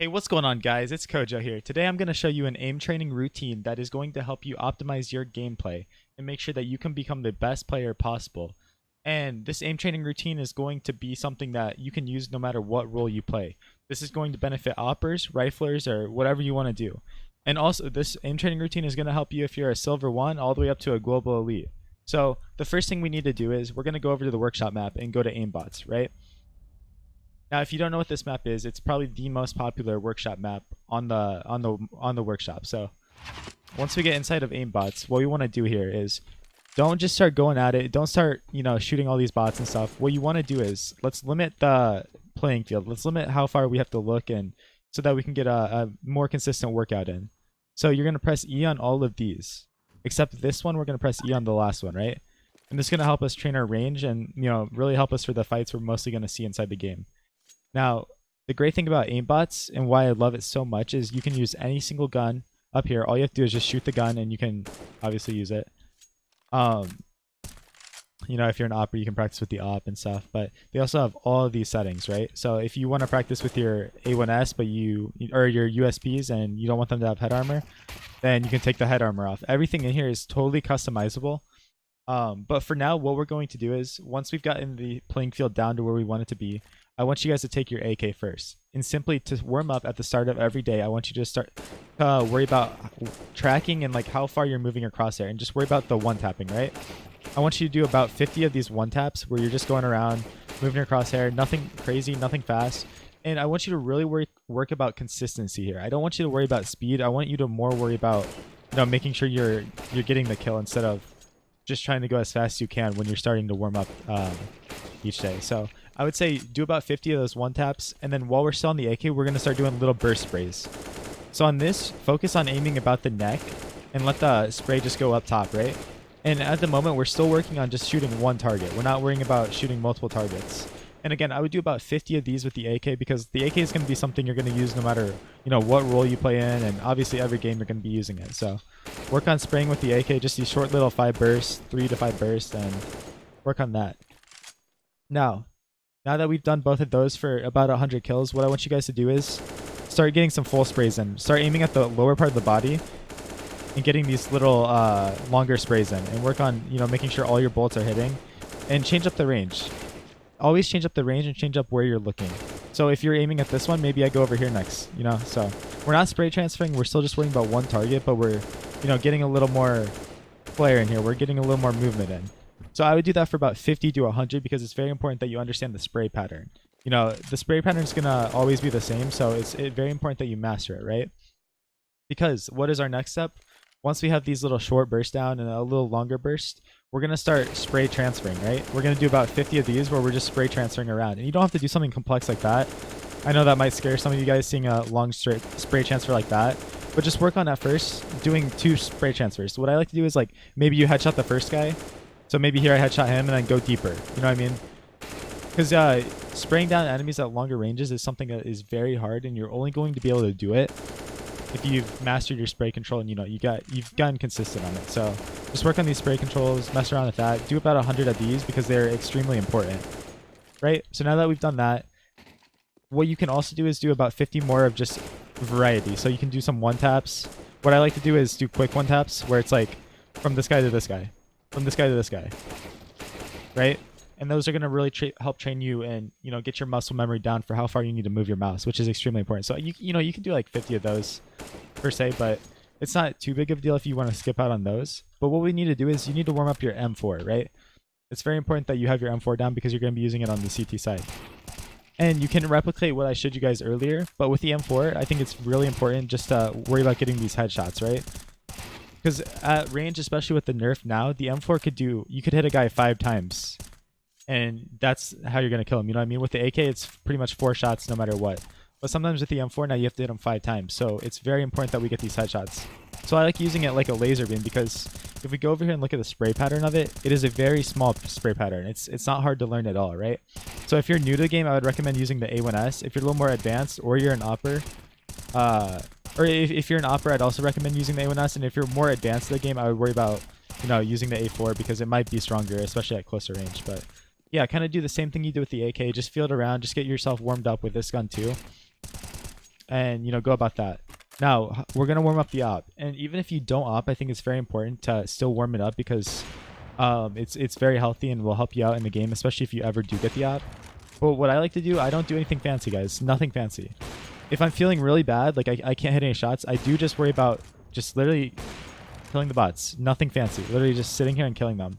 Hey, what's going on, guys? It's Kojo here. Today I'm going to show you an aim training routine that is going to help you optimize your gameplay and make sure that you can become the best player possible. And this aim training routine is going to be something that you can use no matter what role you play. This is going to benefit oppers, riflers, or whatever you want to do. And also, this aim training routine is going to help you if you're a silver 1 all the way up to a global elite. So the first thing we need to do is we're going to go over to the workshop map and go to aimbots, right? Now, if you don't know what this map is, it's probably the most popular workshop map on the workshop. So, once we get inside of aimbots, what we want to do here is don't just start going at it. Don't start, shooting all these bots and stuff. What you want to do is let's limit the playing field. Let's limit how far we have to look and so that we can get a more consistent workout in. So you're gonna press E on all of these, except this one. We're gonna press E on the last one, right? And this is gonna help us train our range and really help us for the fights we're mostly gonna see inside the game. Now, the great thing about aimbots and why I love it so much is you can use any single gun up here. All you have to do is just shoot the gun and you can obviously use it. If you're an opper, you can practice with the op and stuff, but they also have all of these settings, right? So if you want to practice with your A1S, but your USPs and you don't want them to have head armor, then you can take the head armor off. Everything in here is totally customizable. But for now, what we're going to do is once we've gotten the playing field down to where we want it to be, I want you guys to take your AK first. And simply to warm up at the start of every day, I want you to start worry about tracking and like how far you're moving your crosshair and just worry about the one tapping, right? I want you to do about 50 of these one taps where you're just going around, moving your crosshair, nothing crazy, nothing fast. And I want you to really work about consistency here. I don't want you to worry about speed. I want you to more worry about, making sure you're getting the kill instead of just trying to go as fast as you can when you're starting to warm up each day. So I would say do about 50 of those one taps, and then while we're still on the AK, we're going to start doing little burst sprays. So on this, focus on aiming about the neck and let the spray just go up top, right? And at the moment, we're still working on just shooting one target. We're not worrying about shooting multiple targets. And again, I would do about 50 of these with the AK because the AK is going to be something you're going to use no matter, what role you play in, and obviously every game you're going to be using it. So work on spraying with the AK, just these short little 5 bursts, 3 to 5 bursts, and work on that. Now that we've done both of those for about 100 kills, what I want you guys to do is start getting some full sprays in. Start aiming at the lower part of the body and getting these little longer sprays in, and work on making sure all your bolts are hitting, and change up the range. Always change up the range and change up where you're looking. So if you're aiming at this one, maybe I go over here next, so we're not spray transferring. We're still just worrying about one target, but we're getting a little more flare in here. We're getting a little more movement in. So I would do that for about 50 to 100 because it's very important that you understand the spray pattern. The spray pattern is going to always be the same, so it's very important that you master it, right? Because what is our next step? Once we have these little short bursts down and a little longer burst, we're going to start spray transferring, right? We're going to do about 50 of these where we're just spray transferring around. And you don't have to do something complex like that. I know that might scare some of you guys seeing a long straight spray transfer like that. But just work on at first doing 2 spray transfers. So what I like to do is like maybe you headshot the first guy. So maybe here I headshot him and then go deeper. You know what I mean? Because spraying down enemies at longer ranges is something that is very hard, and you're only going to be able to do it if you've mastered your spray control and you've gotten consistent on it. So just work on these spray controls, mess around with that, do about 100 of these because they're extremely important, right? So now that we've done that, what you can also do is do about 50 more of just variety. So you can do some one taps. What I like to do is do quick one taps where it's like from this guy to this guy, from this guy to this guy, right? And those are going to really help train you and get your muscle memory down for how far you need to move your mouse, which is extremely important. So you can do like 50 of those per se, but it's not too big of a deal if you want to skip out on those. But what we need to do is you need to warm up your M4, right? It's very important that you have your M4 down because you're going to be using it on the CT side. And you can replicate what I showed you guys earlier, but with the M4, I think it's really important just to worry about getting these headshots, right? Because at range, especially with the nerf now, the M4 you could hit a guy 5 times. And that's how you're going to kill him. You know what I mean? With the AK, it's pretty much 4 shots no matter what. But sometimes with the M4, now you have to hit him 5 times. So it's very important that we get these headshots. So I like using it like a laser beam because if we go over here and look at the spray pattern of it, it is a very small spray pattern. It's not hard to learn at all, right? So if you're new to the game, I would recommend using the A1S. If you're a little more advanced or you're an opper, or if you're an opper, I'd also recommend using the A1S. And if you're more advanced to the game, I would worry about, using the A4 because it might be stronger, especially at closer range. But yeah, kind of do the same thing you do with the AK. Just feel it around. Just get yourself warmed up with this gun too. and go about that. Now we're gonna warm up the op, and even if you don't op, I think it's very important to still warm it up because it's very healthy and will help you out in the game, especially if you ever do get the op. But what I like to do, I don't do anything fancy, guys. Nothing fancy. If I'm feeling really bad, like I can't hit any shots, I do just worry about just literally killing the bots. Nothing fancy. Literally just sitting here and killing them.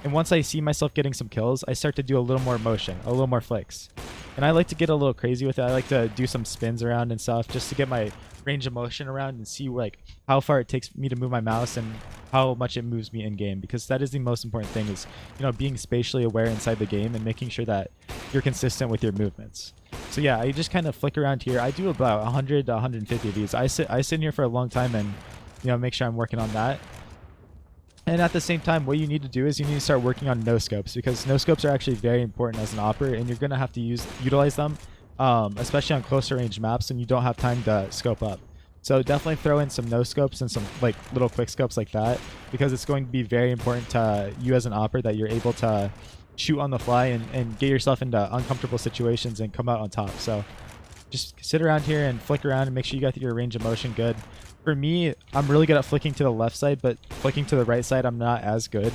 And once I see myself getting some kills, I start to do a little more motion, a little more flicks. And I like to get a little crazy with it. I like to do some spins around and stuff just to get my range of motion around and see like how far it takes me to move my mouse and how much it moves me in game, because that is the most important thing, is being spatially aware inside the game and making sure that you're consistent with your movements. So yeah, I just kind of flick around here. I do about 100 to 150 of these. I sit in here for a long time and make sure I'm working on that. And at the same time, what you need to do is you need to start working on no scopes, because no scopes are actually very important as an operator, and you're going to have to utilize them, especially on closer range maps when you don't have time to scope up. So definitely throw in some no scopes and some like little quick scopes like that, because it's going to be very important to you as an operator that you're able to shoot on the fly and get yourself into uncomfortable situations and come out on top. So just sit around here and flick around and make sure you got your range of motion good. For me, I'm really good at flicking to the left side, but flicking to the right side, I'm not as good.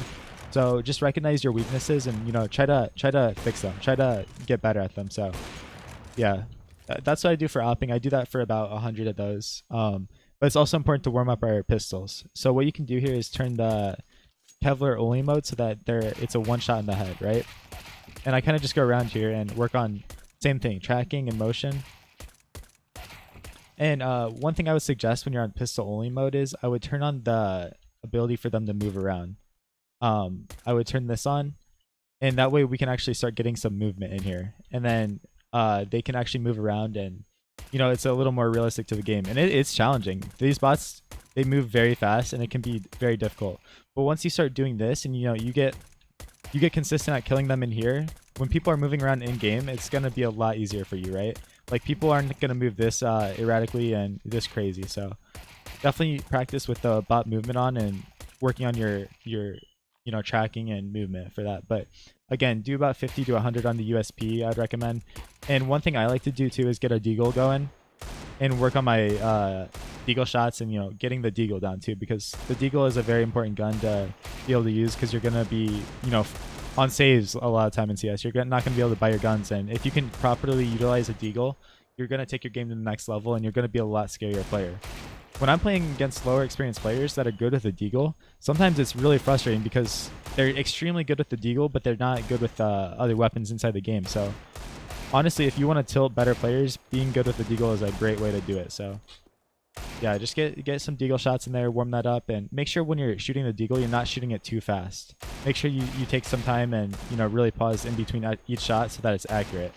So just recognize your weaknesses and try to fix them. Try to get better at them. So yeah, that's what I do for opping. I do that for about 100 of those. But it's also important to warm up our pistols. So what you can do here is turn the Kevlar only mode so that it's a one shot in the head, right? And I kind of just go around here and work on same thing, tracking and motion. And one thing I would suggest when you're on pistol only mode is I would turn on the ability for them to move around. I would turn this on, and that way we can actually start getting some movement in here. And then they can actually move around, and it's a little more realistic to the game. And it's challenging. These bots, they move very fast, and it can be very difficult. But once you start doing this, and you get consistent at killing them in here, when people are moving around in game, it's gonna be a lot easier for you, right? Like people aren't gonna move this erratically and this crazy. So definitely practice with the bot movement on and working on your tracking and movement for that. But again, do about 50 to 100 on the USP, I'd recommend. And one thing I like to do too is get a deagle going and work on my deagle shots and getting the deagle down too, because the deagle is a very important gun to be able to use, because you're gonna be on saves a lot of time in CS. You're not going to be able to buy your guns, and if you can properly utilize a deagle, you're going to take your game to the next level, and you're going to be a lot scarier player. When I'm playing against lower experienced players that are good with a deagle, sometimes it's really frustrating because they're extremely good with the deagle, but they're not good with other weapons inside the game. So honestly, if you want to tilt better players, being good with the deagle is a great way to do it. So yeah, just get some deagle shots in there, warm that up, and make sure when you're shooting the deagle, you're not shooting it too fast. Make sure you take some time and really pause in between each shot so that it's accurate.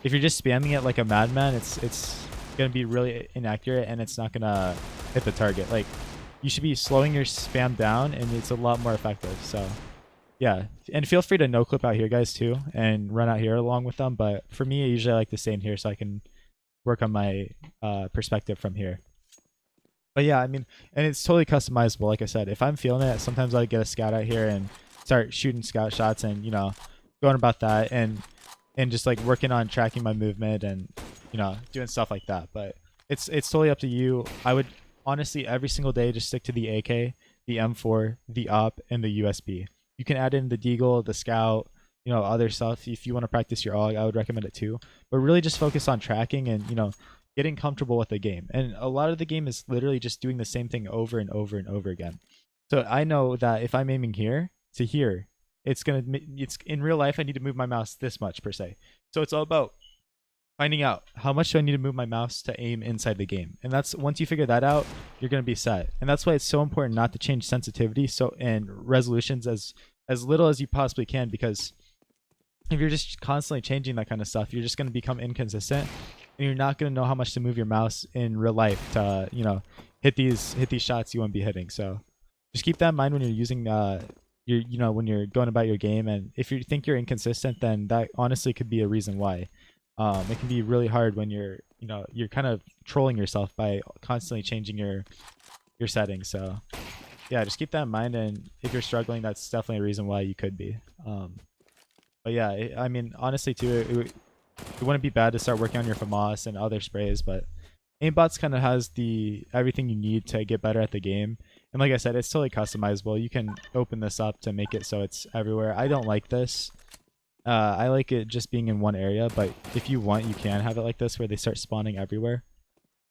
If you're just spamming it like a madman, it's gonna be really inaccurate and it's not gonna hit the target. Like, you should be slowing your spam down, and it's a lot more effective. So yeah, and feel free to no clip out here, guys, too, and run out here along with them. But for me, I usually like to stay in here so I can work on my perspective from here. But yeah, I mean, and it's totally customizable. Like I said, if I'm feeling it, sometimes I get a scout out here and start shooting scout shots and going about that and just like working on tracking my movement and doing stuff like that. But it's totally up to you. I would honestly every single day just stick to the AK, the M4, the op, and the USB. You can add in the deagle, the scout, other stuff if you want to practice your AUG. I would recommend it too. But really just focus on tracking and getting comfortable with the game. And a lot of the game is literally just doing the same thing over and over and over again. So I know that if I'm aiming here to here, it's in real life I need to move my mouse this much per se. So it's all about finding out how much do I need to move my mouse to aim inside the game. And that's, once you figure that out, you're going to be set. And that's why it's so important not to change sensitivity and resolutions as little as you possibly can, because if you're just constantly changing that kind of stuff, you're just going to become inconsistent, and you're not going to know how much to move your mouse in real life to hit these shots you want to be hitting. So just keep that in mind when you're using when you're going about your game. And if you think you're inconsistent, then that honestly could be a reason why. It can be really hard when you're kind of trolling yourself by constantly changing your settings. So yeah, just keep that in mind, and if you're struggling, that's definitely a reason why you could be. But yeah, I mean, honestly too, it wouldn't be bad to start working on your FAMAS and other sprays, but Aimbots kind of has the everything you need to get better at the game. And like I said, it's totally customizable. You can open this up to make it so it's everywhere. I don't like this. I like it just being in one area, but if you want, you can have it like this where they start spawning everywhere.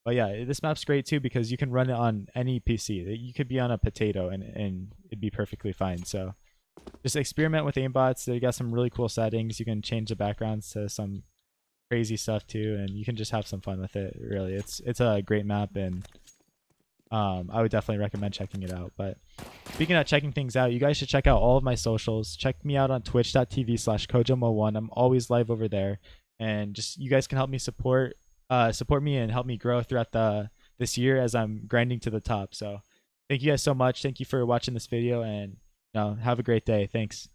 But yeah, this map's great too because you can run it on any PC. You could be on a potato and it'd be perfectly fine. So just experiment with aimbots. They got some really cool settings. You can change the backgrounds to some crazy stuff too, and you can just have some fun with it. Really, it's a great map, and I would definitely recommend checking it out. But speaking of checking things out, you guys should check out all of my socials. Check me out on twitch.tv/CoJoMo1. I'm always live over there, and just you guys can help me support me and help me grow throughout this year as I'm grinding to the top. So thank you guys so much. Thank you for watching this video, and have a great day. Thanks.